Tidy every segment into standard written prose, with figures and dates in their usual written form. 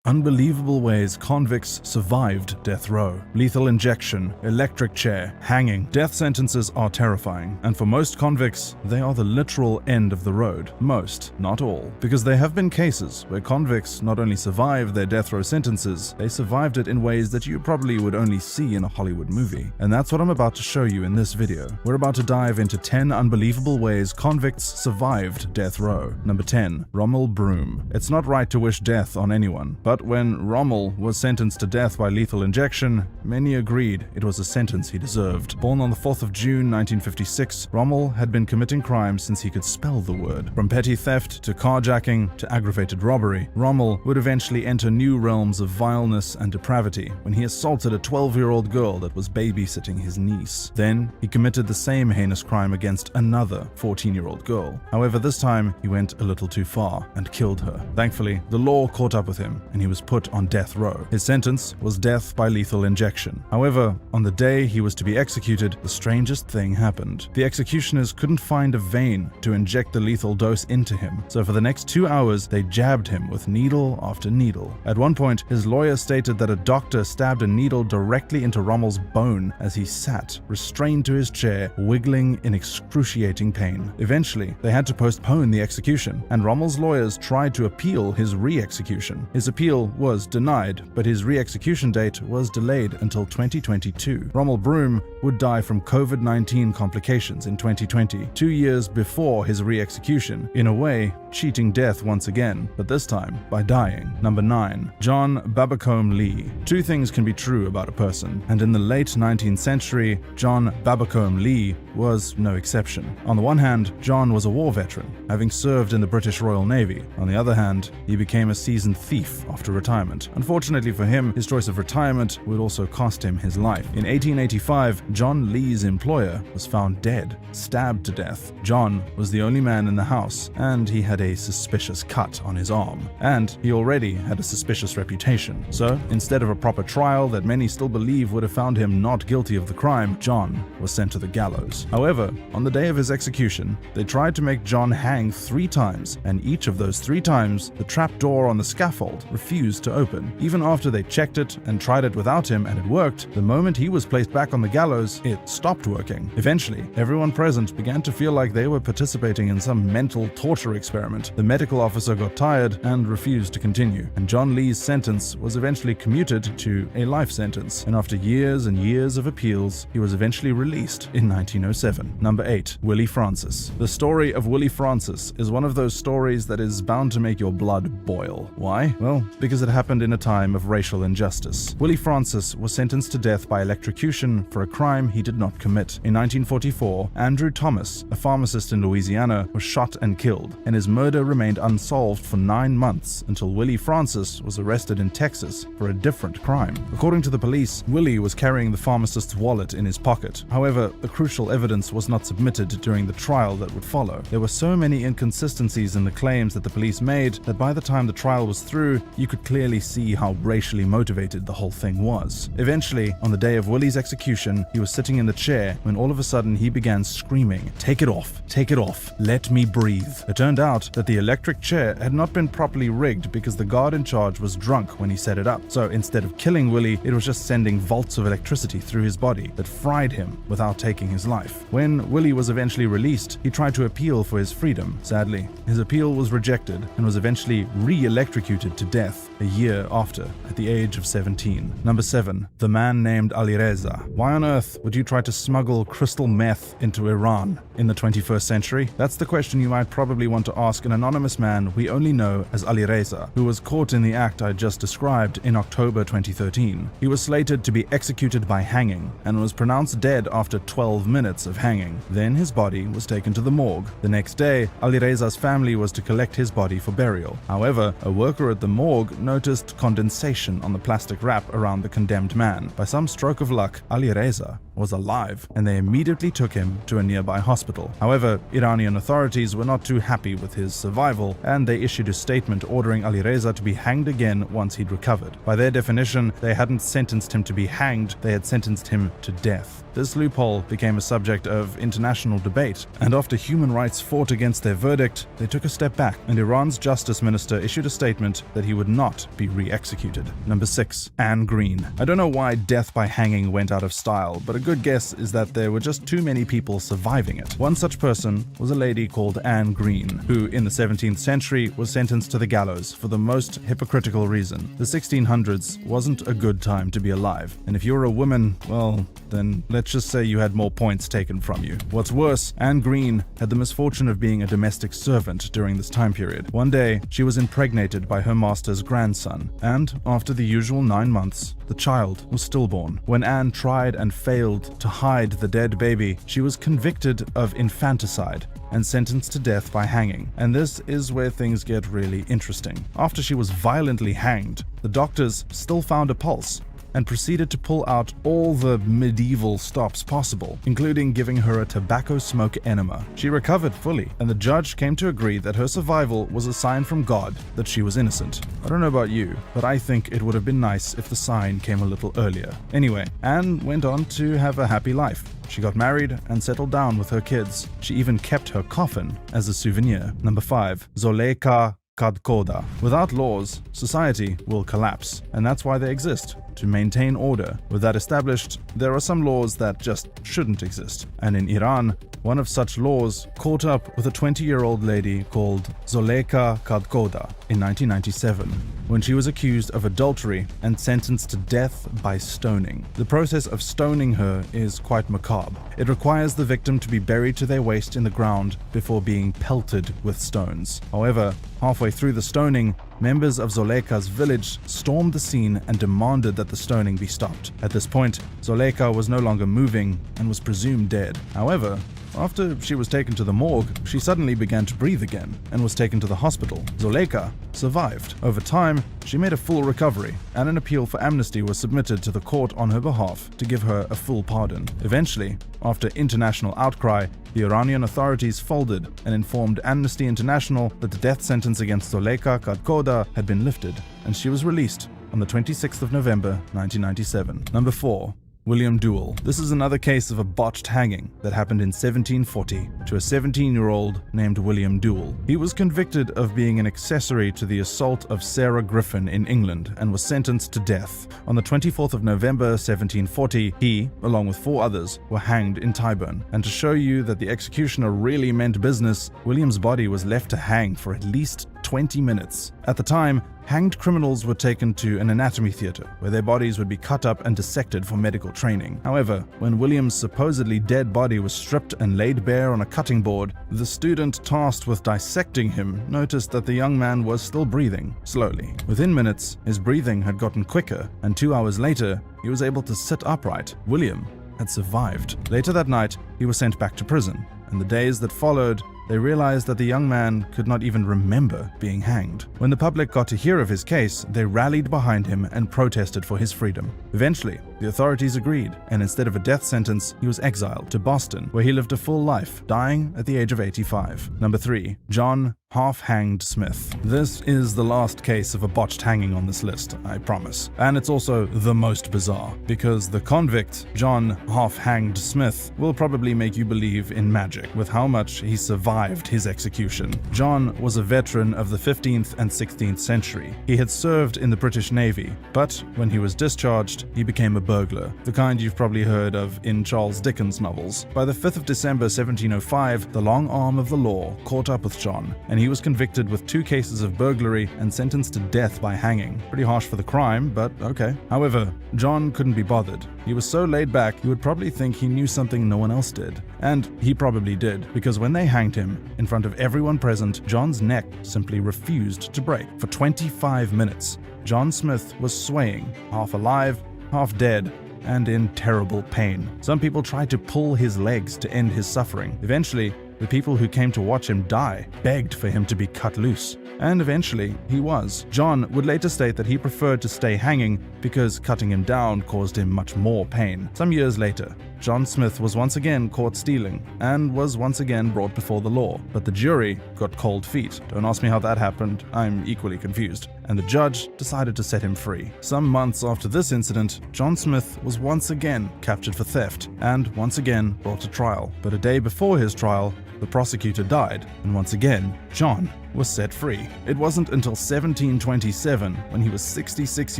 Unbelievable ways convicts survived death row. Lethal injection, electric chair, hanging. Death sentences are terrifying, and for most convicts, they are the literal end of the road. Most, not all. Because there have been cases where convicts not only survived their death row sentences, they survived it in ways that you probably would only see in a Hollywood movie. And that's what I'm about to show you in this video. We're about to dive into 10 unbelievable ways convicts survived death row. Number 10. Rommel Broom. It's not right to wish death on anyone, but when Rommel was sentenced to death by lethal injection, many agreed it was a sentence he deserved. Born on the 4th of June 1956, Rommel had been committing crimes since he could spell the word. From petty theft to carjacking to aggravated robbery, Rommel would eventually enter new realms of vileness and depravity when he assaulted a 12-year-old girl that was babysitting his niece. Then, he committed the same heinous crime against another 14-year-old girl. However, this time, he went a little too far and killed her. Thankfully, the law caught up with him and he was put on death row. His sentence was death by lethal injection. However, on the day he was to be executed, the strangest thing happened. The executioners couldn't find a vein to inject the lethal dose into him, so for the next 2 hours, they jabbed him with needle after needle. At one point, his lawyer stated that a doctor stabbed a needle directly into Rommel's bone as he sat, restrained to his chair, wiggling in excruciating pain. Eventually, they had to postpone the execution, and Rommel's lawyers tried to appeal his re-execution. His appeal was denied, but his re-execution date was delayed until 2022. Rommel Broom would die from COVID-19 complications in 2020, 2 years before his re-execution, in a way cheating death once again, but this time by dying. Number 9. John Babbacombe Lee. Two things can be true about a person, and in the late 19th century, John Babbacombe Lee was no exception. On the one hand, John was a war veteran, having served in the British Royal Navy. On the other hand, he became a seasoned thief after retirement. Unfortunately for him, his choice of retirement would also cost him his life. In 1885, John Lee's employer was found dead, stabbed to death. John was the only man in the house, and he had a suspicious cut on his arm. And he already had a suspicious reputation. So, instead of a proper trial that many still believe would have found him not guilty of the crime, John was sent to the gallows. However, on the day of his execution, they tried to make John hang 3 times, and each of those 3 times, the trap door on the scaffold refused to open. Even after they checked it and tried it without him and it worked, the moment he was placed back on the gallows, it stopped working. Eventually, everyone present began to feel like they were participating in some mental torture experiment. The medical officer got tired and refused to continue, and John Lee's sentence was eventually commuted to a life sentence, and after years and years of appeals, he was eventually released in 1907. Number 8. Willie Francis. The story of Willie Francis is one of those stories that is bound to make your blood boil. Why? Well, because it happened in a time of racial injustice. Willie Francis was sentenced to death by electrocution for a crime he did not commit. In 1944, Andrew Thomas, a pharmacist in Louisiana, was shot and killed, and his murder remained unsolved for 9 months until Willie Francis was arrested in Texas for a different crime. According to the police, Willie was carrying the pharmacist's wallet in his pocket. However, the crucial evidence was not submitted during the trial that would follow. There were so many inconsistencies in the claims that the police made that by the time the trial was through, you could clearly see how racially motivated the whole thing was. Eventually, on the day of Willie's execution, he was sitting in the chair when all of a sudden he began screaming, "Take it off, let me breathe." It turned out that the electric chair had not been properly rigged because the guard in charge was drunk when he set it up. So instead of killing Willie, it was just sending volts of electricity through his body that fried him without taking his life. When Willie was eventually released, he tried to appeal for his freedom. Sadly, his appeal was rejected and was eventually re-electrocuted to death a year after, at the age of 17. Number 7. The man named Alireza. Why on earth would you try to smuggle crystal meth into Iran in the 21st century? That's the question you might probably want to ask an anonymous man we only know as Alireza, who was caught in the act I just described in October 2013. He was slated to be executed by hanging and was pronounced dead after 12 minutes of hanging. Then his body was taken to the morgue. The next day, Alireza's family was to collect his body for burial. However, a worker at the morgue noticed condensation on the plastic wrap around the condemned man. By some stroke of luck, Alireza was alive, and they immediately took him to a nearby hospital. However, Iranian authorities were not too happy with his his survival, and they issued a statement ordering Alireza to be hanged again once he'd recovered. By their definition, they hadn't sentenced him to be hanged, they had sentenced him to death. This loophole became a subject of international debate, and after human rights fought against their verdict, they took a step back, and Iran's justice minister issued a statement that he would not be re-executed. Number 6. Anne Green. I don't know why death by hanging went out of style, but a good guess is that there were just too many people surviving it. One such person was a lady called Anne Green, who in the 17th century was sentenced to the gallows for the most hypocritical reason. The 1600s wasn't a good time to be alive, and if you were a woman, well, then let's just say you had more points taken from you. What's worse, Anne Green had the misfortune of being a domestic servant during this time period. One day, she was impregnated by her master's grandson, and after the usual 9 months, the child was stillborn. When Anne tried and failed to hide the dead baby, she was convicted of infanticide and sentenced to death by hanging. And this is where things get really interesting. After she was violently hanged, the doctors still found a pulse and proceeded to pull out all the medieval stops possible, including giving her a tobacco smoke enema. She recovered fully, and the judge came to agree that her survival was a sign from God that she was innocent. I don't know about you, but I think it would have been nice if the sign came a little earlier. Anyway, Anne went on to have a happy life. She got married and settled down with her kids. She even kept her coffin as a souvenir. Number 5. Zoleka Kadkoda. Without laws, society will collapse, and that's why they exist, to maintain order. With that established, there are some laws that just shouldn't exist. And in Iran, one of such laws caught up with a 20-year-old lady called Zoleka Kadkoda in 1997, when she was accused of adultery and sentenced to death by stoning. The process of stoning her is quite macabre. It requires the victim to be buried to their waist in the ground before being pelted with stones. However, halfway through the stoning, members of Zoleka's village stormed the scene and demanded that the stoning be stopped. At this point, Zoleka was no longer moving and was presumed dead. However, after she was taken to the morgue, she suddenly began to breathe again and was taken to the hospital. Zoleka survived. Over time, she made a full recovery, and an appeal for amnesty was submitted to the court on her behalf to give her a full pardon. Eventually, after international outcry, the Iranian authorities folded and informed Amnesty International that the death sentence against Zoleka Kadkoda had been lifted, and she was released on the 26th of November 1997. Number 4. William Duell. This is another case of a botched hanging that happened in 1740 to a 17-year-old named William Duell. He was convicted of being an accessory to the assault of Sarah Griffin in England and was sentenced to death. On the 24th of November 1740, he, along with 4 others, were hanged in Tyburn. And to show you that the executioner really meant business, William's body was left to hang for at least 20 minutes. At the time, hanged criminals were taken to an anatomy theater, where their bodies would be cut up and dissected for medical training. However, when William's supposedly dead body was stripped and laid bare on a cutting board, the student tasked with dissecting him noticed that the young man was still breathing, slowly. Within minutes, his breathing had gotten quicker, and 2 hours later, he was able to sit upright. William had survived. Later that night, he was sent back to prison, and the days that followed, they realized that the young man could not even remember being hanged. When the public got to hear of his case, they rallied behind him and protested for his freedom. Eventually, the authorities agreed, and instead of a death sentence, he was exiled to Boston, where he lived a full life, dying at the age of 85. Number 3. John Half-Hanged Smith. This is the last case of a botched hanging on this list, I promise. And it's also the most bizarre, because the convict, John Half-Hanged Smith, will probably make you believe in magic with how much he survived his execution. John was a veteran of the 15th and 16th century. He had served in the British Navy, but when he was discharged, he became a burglar, the kind you've probably heard of in Charles Dickens novels. By the 5th of December 1705, the long arm of the law caught up with John, and he was convicted with 2 cases of burglary and sentenced to death by hanging. Pretty harsh for the crime, but okay. However, John couldn't be bothered. He was so laid back, you would probably think he knew something no one else did. And he probably did, because when they hanged him, in front of everyone present, John's neck simply refused to break. For 25 minutes, John Smith was swaying, half alive, half dead, and in terrible pain. Some people tried to pull his legs to end his suffering. Eventually, The people who came to watch him die begged for him to be cut loose. And eventually, he was. John would later state that he preferred to stay hanging because cutting him down caused him much more pain. Some years later, John Smith was once again caught stealing and was once again brought before the law. But the jury got cold feet. Don't ask me how that happened, I'm equally confused. And the judge decided to set him free. Some months after this incident, John Smith was once again captured for theft and once again brought to trial. But a day before his trial, the prosecutor died, and once again, John was set free. It wasn't until 1727, when he was 66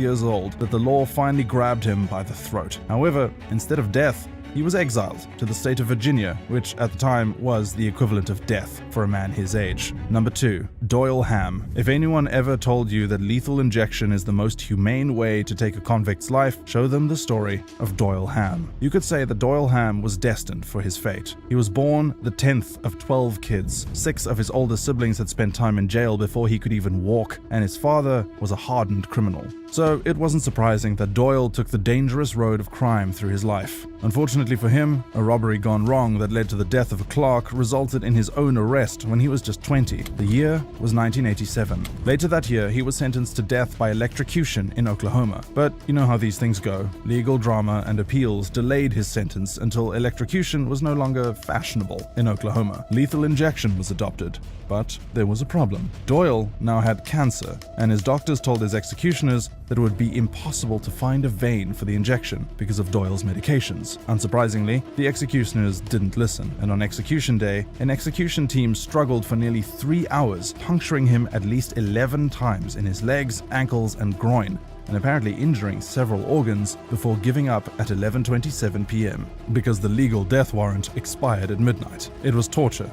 years old, that the law finally grabbed him by the throat. However, instead of death, he was exiled to the state of Virginia, which at the time was the equivalent of death for a man his age. Number 2. Doyle Ham. If anyone ever told you that lethal injection is the most humane way to take a convict's life, show them the story of Doyle Ham. You could say that Doyle Ham was destined for his fate. He was born the 10th of 12 kids. 6 of his older siblings had spent time in jail before he could even walk, and his father was a hardened criminal. So it wasn't surprising that Doyle took the dangerous road of crime through his life. Unfortunately for him, a robbery gone wrong that led to the death of a clerk resulted in his own arrest when he was just 20. The year was 1987. Later that year, he was sentenced to death by electrocution in Oklahoma. But you know how these things go. Legal drama and appeals delayed his sentence until electrocution was no longer fashionable in Oklahoma. Lethal injection was adopted. But there was a problem. Doyle now had cancer, and his doctors told his executioners that it would be impossible to find a vein for the injection because of Doyle's medications. Unsurprisingly, the executioners didn't listen, and on execution day, an execution team struggled for nearly 3 hours, puncturing him at least 11 times in his legs, ankles, and groin, and apparently injuring several organs before giving up at 11:27 p.m. because the legal death warrant expired at midnight. It was torture,